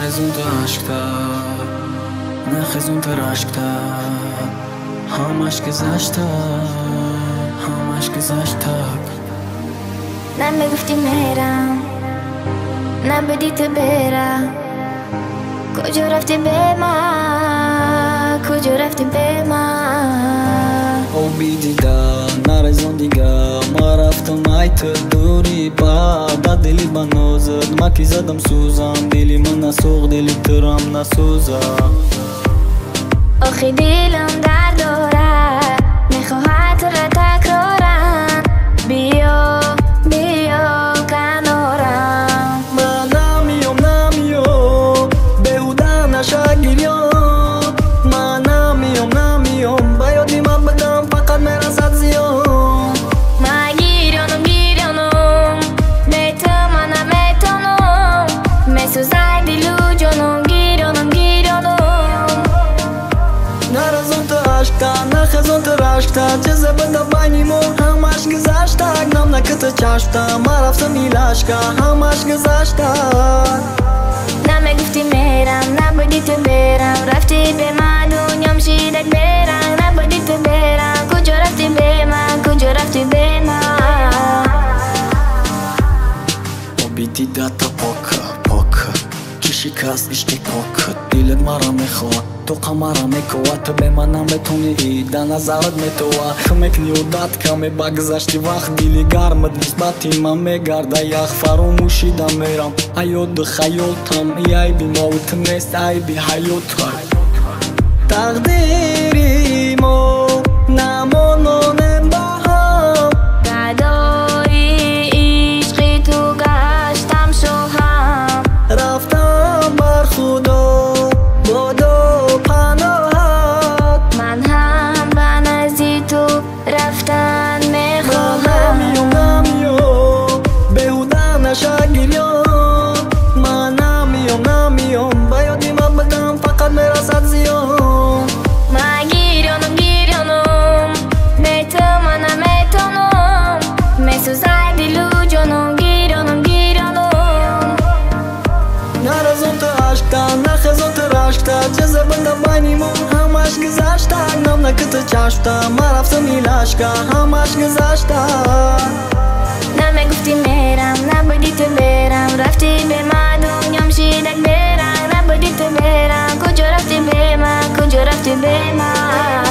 نخزونت عشقتا نخزونت رشکتا همش گذشته همش گذشته نمیگفتی میرم نبودی تو برم کجا رفتی به من کجا رفتی به من آبی دیدم نرزان دیگه ما رفتم ای تو دوری بعد دلی بنازد ما کی زدم سوزم دلی من نسوق دلی ترم نسوزم آخی دلم در داره میخواهد را تکرارم بیا بیا کنارم من نمیام بهوده نشه گریان من نمیام بیادی من بدم فقط میرسد زیان من گیرانم میتونم نمیتونم میسوزد دلو جانم گیرانم نرزونت عشقتا نخزونت رشکتا چیزه بده بینیمون همش گذشته نم نکت چشتا ما رفتم ایلاشکا همش گذشته نمیگفتی میرم نبودی تو برم رفتی به من دنیام شیدک برم نبودی تو برم کجا رفتی به من کجا رفتی به من آبی دیده تا پاکه کی شکست اشتی پاک دلت مرا میخواد تو قمرا میکواد تو به من نمیتونی ایده نظرت میتوه خمکنی و داد کمی بگذشتی وقت دلی گرمت نسبتی من میگرده یخ فراموشیدم میرم ایاد خیالتم ای عیبی موت نیست عیبی حیات تقدیری ما نمانانم با هم گدایی عشقی تو گشتم شوهم رفتم بر خدا بادو پناهت من هم به نزدی تو رفتن میخواهم نمیام بهوده نشه گریان من نمیام بیادی من بدم فقط میرسد زیان من گیرانم میتونم نمیتونم میسوزد دلو جانم گیرانم نرزونت عشقتا نخزونت رشکتا چیزه بده بینیمون همش گذشته نم نکت چشتا ما رفتم ایلاشکا همش گذشته نمیگفتی میرم نبودی تو برم رفتی به من دنیام شیدک برم نبودی تو برم کجا رفتی به من کجا رفتی به من